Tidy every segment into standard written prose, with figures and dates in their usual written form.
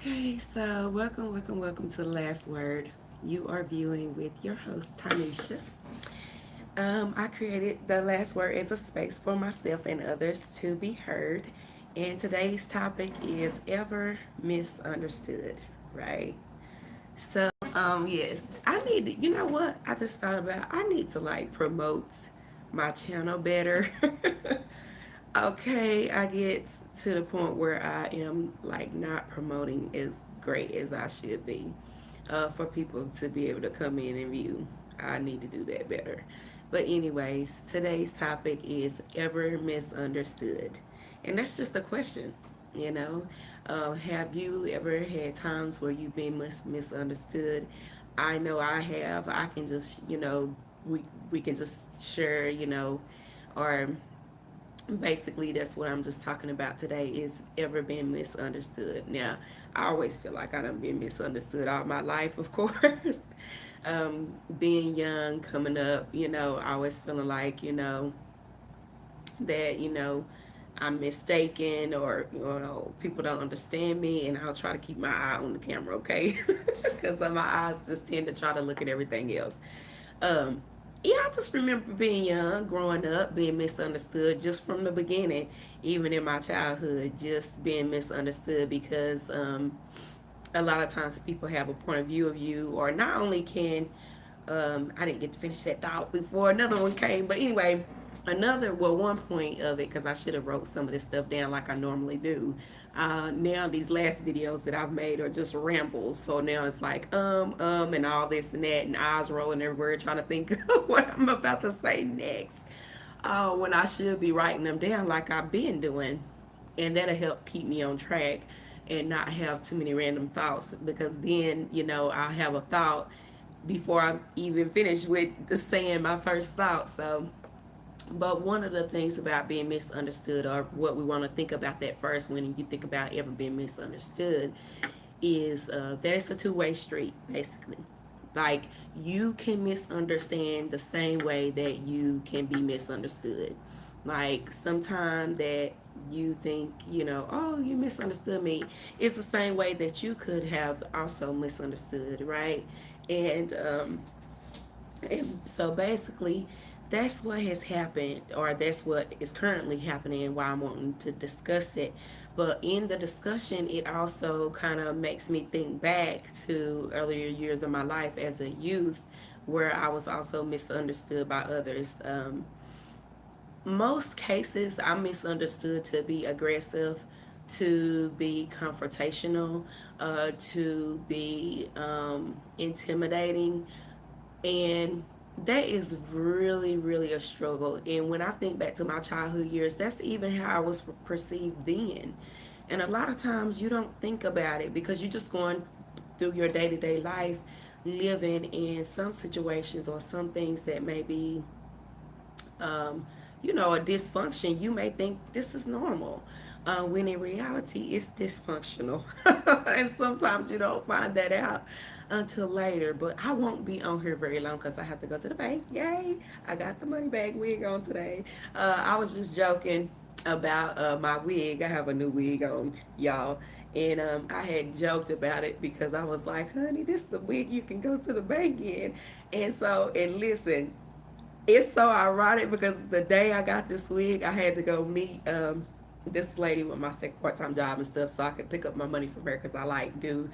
Okay, so welcome to the last word. You are viewing with your host, Tanisha. I created the last word as a space for myself and others to be heard. And today's topic is ever misunderstood, right? Yes, I need to, you know what? I just thought about I need to like promote my channel better. Okay, I get to the point where I am like not promoting as great as I should be for people to be able to come in and view. I need to do that better. But, anyways, today's topic is ever misunderstood. And that's just a question, you know. Have you ever had times where you've been misunderstood? I know I have. I can just, we can just share, or basically that's what I'm just talking about today is ever been misunderstood. Now, I always feel like I done been misunderstood all my life, of course. Being young, coming up, always feeling like, that, I'm mistaken, or people don't understand me, and I'll try to keep my eye on the camera, okay? Because my eyes just tend to try to look at everything else. um, yeah, I just remember being young, growing up, being misunderstood just from the beginning, even in my childhood, just being misunderstood because a lot of times people have a point of view of you, or not only can I didn't get to finish that thought before another one came, but anyway, one point of it, because I should have wrote some of this stuff down like I normally do. Now these last videos that I've made are just rambles, so now it's like and all this and that, and eyes rolling everywhere trying to think of what I'm about to say next. When I should be writing them down like I've been doing, and that'll help keep me on track and not have too many random thoughts, because then I'll have a thought before I even finish with the saying my first thought. So, but one of the things about being misunderstood, or what we want to think about that first when you think about ever being misunderstood, is that it's a two-way street, basically. Like, you can misunderstand the same way that you can be misunderstood. Like, sometimes that you think, oh, you misunderstood me, it's the same way that you could have also misunderstood, right? And so basically, that's what has happened, or that's what is currently happening, and why I'm wanting to discuss it. But in the discussion, it also kind of makes me think back to earlier years of my life as a youth, where I was also misunderstood by others. Most cases, I'm misunderstood to be aggressive, to be confrontational, to be intimidating, and that is really, really a struggle. And when I think back to my childhood years, that's even how I was perceived then. And a lot of times you don't think about it because you're just going through your day-to-day life, living in some situations or some things that may be um, a dysfunction. You may think this is normal, when in reality it's dysfunctional. And sometimes you don't find that out until later. But I won't be on here very long because I have to go to the bank. Yay! I got the money bag wig on today. I was just joking about my wig. I have a new wig on, y'all. And I had joked about it because I was like, honey, this is the wig you can go to the bank in. And listen, it's so ironic because the day I got this wig, I had to go meet this lady with my second part-time job and stuff, so I could pick up my money from her, because I like do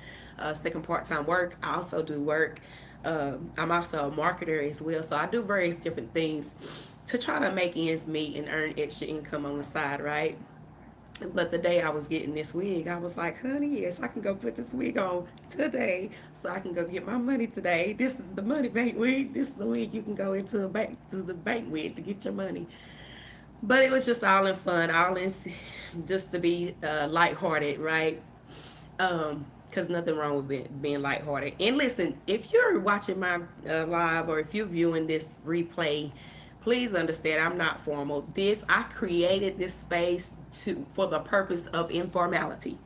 second part-time work. I also do work. I'm also a marketer as well, so I do various different things to try to make ends meet and earn extra income on the side, right? But the day I was getting this wig, I was like, honey, yes, I can go put this wig on today, so I can go get my money today. This is the money bank wig. This is the wig you can go into a bank to the bank with to get your money. But it was just all in fun, all in just to be lighthearted, right? Because nothing wrong with being lighthearted. And listen, if you're watching my live, or if you're viewing this replay, please understand I'm not formal. I created this space for the purpose of informality.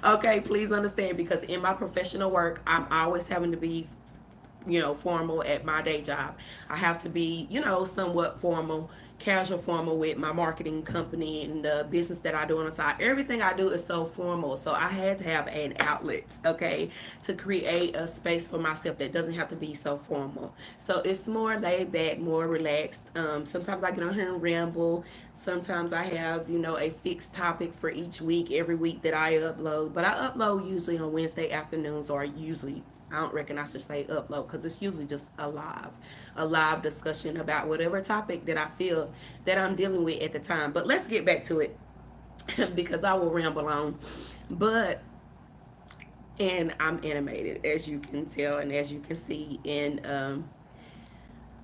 Okay, please understand, because in my professional work, I'm always having to be formal at my day job. I have to be, somewhat formal, casual formal with my marketing company and the business that I do on the side. Everything I do is so formal. So I had to have an outlet, okay, to create a space for myself that doesn't have to be so formal. So it's more laid back, more relaxed. Sometimes I get on here and ramble. Sometimes I have, a fixed topic for each week, every week that I upload. But I upload usually on Wednesday afternoons, or usually, I don't reckon I should say upload, because it's usually just a live discussion about whatever topic that I feel that I'm dealing with at the time. But let's get back to it because I will ramble on. But and I'm animated, as you can tell and as you can see.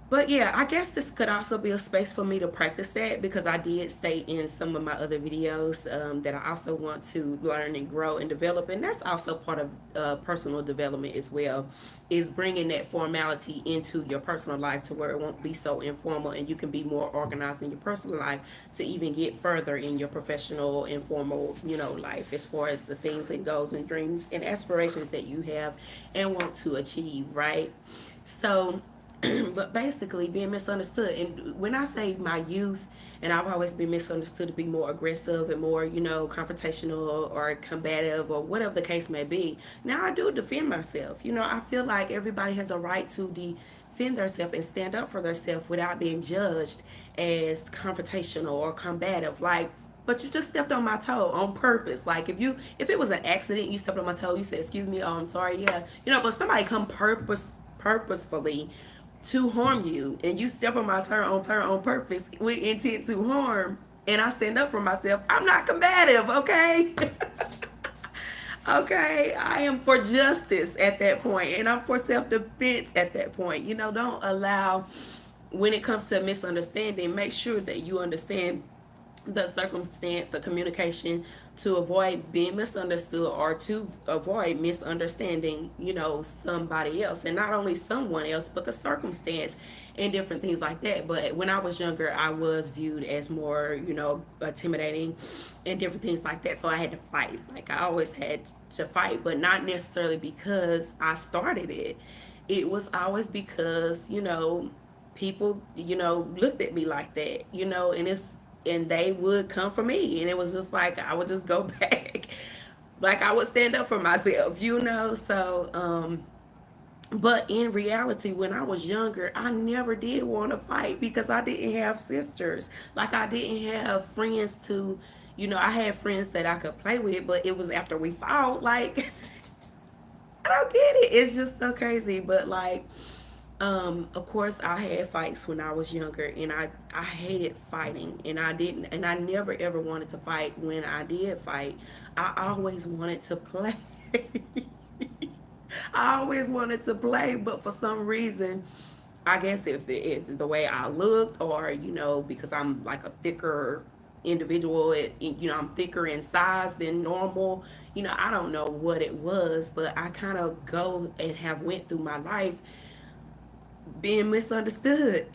But yeah, I guess this could also be a space for me to practice that, because I did state in some of my other videos that I also want to learn and grow and develop. And that's also part of personal development as well, is bringing that formality into your personal life to where it won't be so informal, and you can be more organized in your personal life to even get further in your professional informal, life, as far as the things and goals and dreams and aspirations that you have and want to achieve, right? So but basically being misunderstood. And when I say my youth, and I've always been misunderstood to be more aggressive and more, confrontational or combative or whatever the case may be. Now I do defend myself. I feel like everybody has a right to defend themselves and stand up for themselves without being judged as confrontational or combative. Like, but you just stepped on my toe on purpose. Like, if it was an accident, you stepped on my toe, you said, "Excuse me, oh, I'm sorry," yeah, but somebody come purposefully to harm you, and you step on my turn on purpose with intent to harm, and I stand up for myself, I'm not combative, okay? Okay, I am for justice at that point, and I'm for self-defense at that point. Don't allow, when it comes to misunderstanding, make sure that you understand the circumstance, the communication, to avoid being misunderstood or to avoid misunderstanding, somebody else, and not only someone else, but the circumstance and different things like that. But when I was younger, I was viewed as more, intimidating and different things like that. So I had to fight. Like, I always had to fight, but not necessarily because I started it. It was always because, people, looked at me like that, and they would come for me, and it was just like I would just go back. Like, I would stand up for myself, so but in reality, when I was younger, I never did want to fight because I didn't have sisters. Like, I didn't have friends to, I had friends that I could play with, but it was after we fought. Like, I don't get it. It's just so crazy. But like, of course, I had fights when I was younger, and I hated fighting, and I never ever wanted to fight. When I did fight, I always wanted to play. I always wanted to play, but for some reason, I guess if the way I looked, or because I'm like a thicker individual, I'm thicker in size than normal. I don't know what it was, but I kind of go and have went through my life being misunderstood,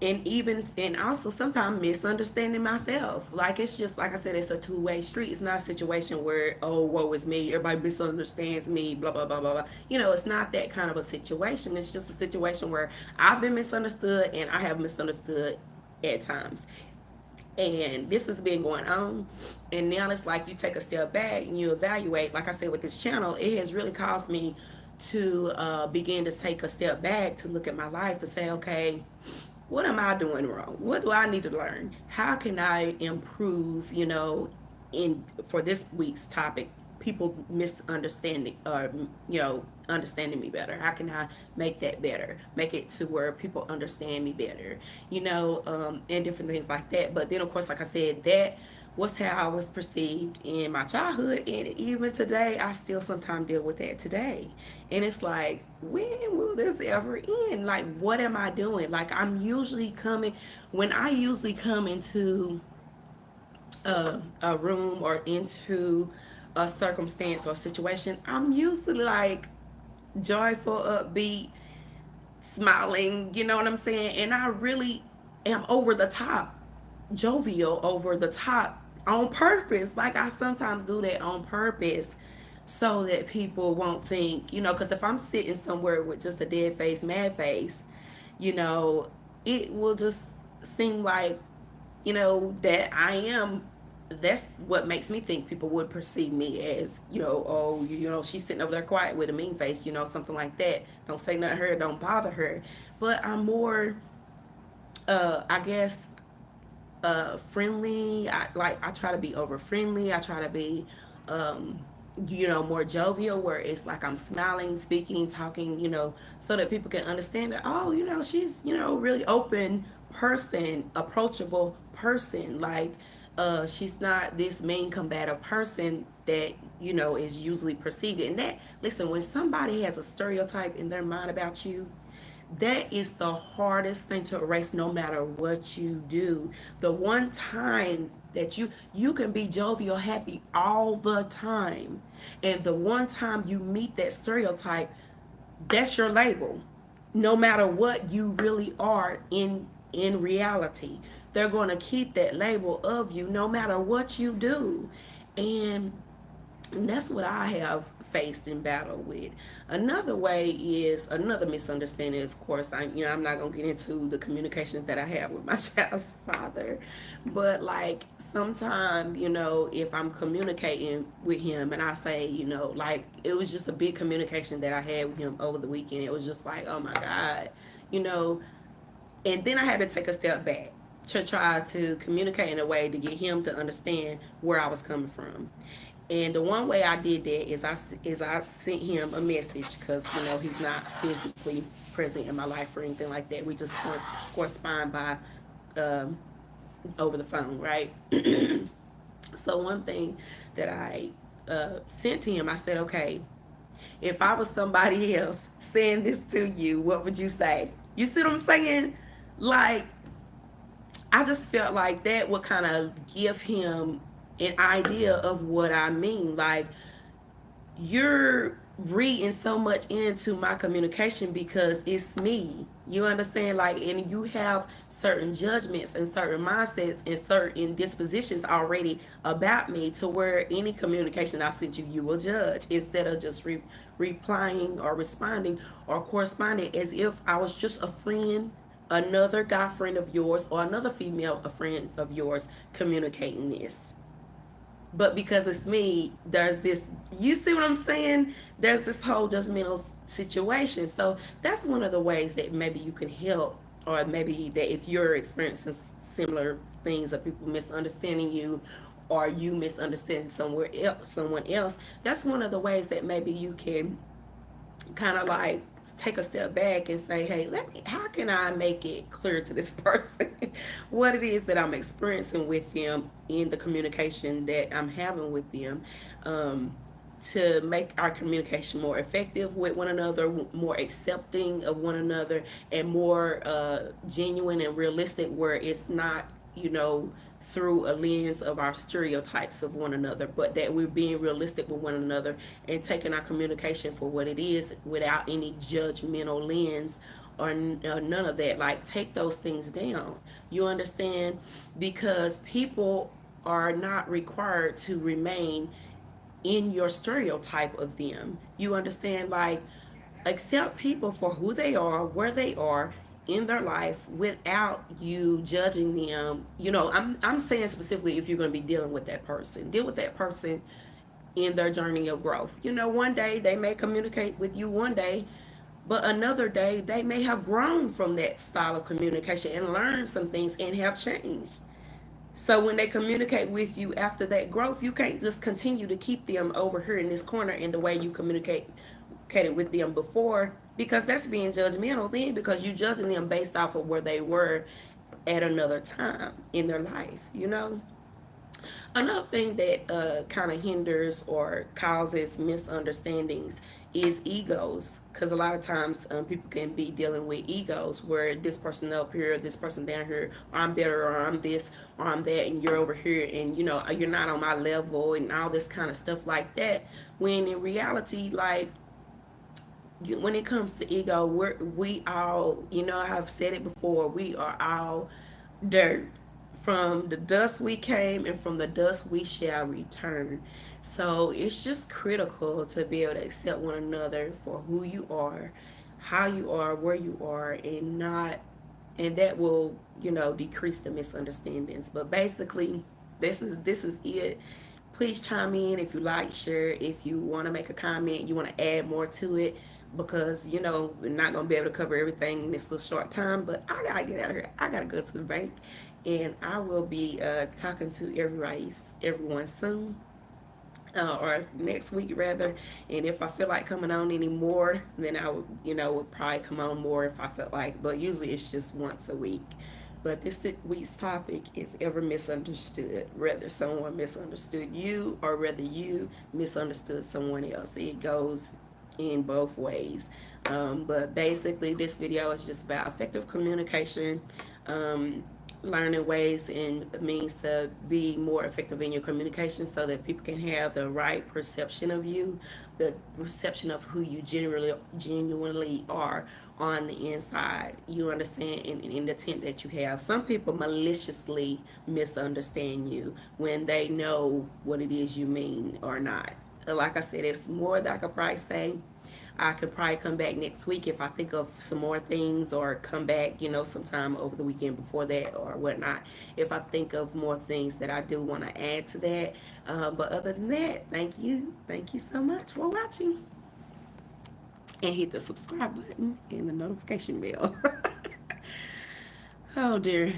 and also sometimes misunderstanding myself. Like, it's just like I said, it's a two-way street. It's not a situation where, oh, woe is me, everybody misunderstands me, blah blah blah blah blah. It's not that kind of a situation. It's just a situation where I've been misunderstood, and I have misunderstood at times, and this has been going on. And now it's like you take a step back and you evaluate. Like I said, with this channel, it has really caused me to begin to take a step back, to look at my life, to say, okay, what am I doing wrong? What do I need to learn? How can I improve, in for this week's topic, people misunderstanding, or understanding me better? How can I make that better, make it to where people understand me better, and different things like that. But then, of course, like I said, that was how I was perceived in my childhood, and even today I still sometimes deal with that today. And it's like, when will this ever end? Like, what am I doing? Like, when I usually come into a room or into a circumstance or situation, I'm usually like joyful, upbeat, smiling, you know what I'm saying? And I really am over the top jovial, over the top, on purpose. Like, I sometimes do that on purpose, so that people won't think, because if I'm sitting somewhere with just a dead face, mad face, you know, it will just seem like, that I am. That's what makes me think people would perceive me as, oh, she's sitting over there quiet with a mean face, something like that. Don't say nothing to her, don't bother her. But I'm more, I guess, friendly. I try to be over friendly. I try to be, more jovial, where it's like I'm smiling, speaking, talking, so that people can understand that, oh, she's, really open person, approachable person. Like, she's not this mean, combative person that, is usually perceived. And that, listen, when somebody has a stereotype in their mind about you, that is the hardest thing to erase, no matter what you do. The one time that you can be jovial, happy all the time, and the one time you meet that stereotype, that's your label. No matter what you really are in reality, they're going to keep that label of you no matter what you do. And that's what I have faced in battle with. Another way is another misunderstanding is, of course, I'm not gonna get into the communications that I have with my child's father, but like sometimes, if I'm communicating with him and I say, like it was just a big communication that I had with him over the weekend. It was just like, oh my God, you know, and then I had to take a step back to try to communicate in a way to get him to understand where I was coming from. And the one way I did that is I sent him a message, because he's not physically present in my life or anything like that. We just correspond by um, over the phone, right? So one thing that I sent to him, I said, okay, if I was somebody else saying this to you, what would you say? You see what I'm saying? Like, I just felt like that would kind of give him an idea of what I mean. Like, you're reading so much into my communication because it's me. You understand? Like, and you have certain judgments and certain mindsets and certain dispositions already about me, to where any communication I sent you, you will judge instead of just replying or responding or corresponding as if I was just a friend, another guy friend of yours, or another female a friend of yours communicating this. But because it's me, there's this, you see what I'm saying? There's this whole judgmental situation. So that's one of the ways that maybe you can help, or maybe that if you're experiencing similar things of people misunderstanding you, or you misunderstand someone else, that's one of the ways that maybe you can kind of like take a step back and say, hey, how can I make it clear to this person what it is that I'm experiencing with them in the communication that I'm having with them, to make our communication more effective with one another, more accepting of one another, and more genuine and realistic, where it's not, through a lens of our stereotypes of one another, but that we're being realistic with one another and taking our communication for what it is without any judgmental lens or none of that. Like, take those things down. You understand? Because people are not required to remain in your stereotype of them. You understand? Like, accept people for who they are, where they are in their life, without you judging them. I'm saying specifically, if you're going to be dealing with that person, deal with that person in their journey of growth. One day they may communicate with you one day, but another day they may have grown from that style of communication and learned some things and have changed. So when they communicate with you after that growth, you can't just continue to keep them over here in this corner in the way you communicated with them before, because that's being judgmental then, because you're judging them based off of where they were at another time in their life. Another thing that kind of hinders or causes misunderstandings is egos, because a lot of times people can be dealing with egos, where this person up here, this person down here, or I'm better, or I'm this, or I'm that, and you're over here, and you're not on my level, and all this kind of stuff like that, when in reality, like, when it comes to ego, we all, I've said it before, we are all dirt. From the dust we came, and from the dust we shall return. So it's just critical to be able to accept one another for who you are, how you are, where you are, and not, and that will, decrease the misunderstandings. But basically, this is it. Please chime in if you like, share. If you want to make a comment, you want to add more to it, because we're not gonna be able to cover everything in this little short time. But I gotta get out of here. I gotta go to the bank, and I will be talking to everyone soon, or next week rather. And if I feel like coming on anymore, then I would, would probably come on more if I felt like. But usually it's just once a week. But this week's topic is ever misunderstood. Whether someone misunderstood you or whether you misunderstood someone else. It goes in both ways. But basically, this video is just about effective communication, um, learning ways and means to be more effective in your communication so that people can have the right perception of you, the perception of who you genuinely are on the inside. You understand, in the intent that you have. Some people maliciously misunderstand you when they know what it is you mean or not. Like I said, it's more that I could probably say. I could probably come back next week if I think of some more things, or come back, sometime over the weekend before that or whatnot, if I think of more things that I do want to add to that. But other than that, thank you. Thank you so much for watching. And hit the subscribe button and the notification bell. Oh, dear.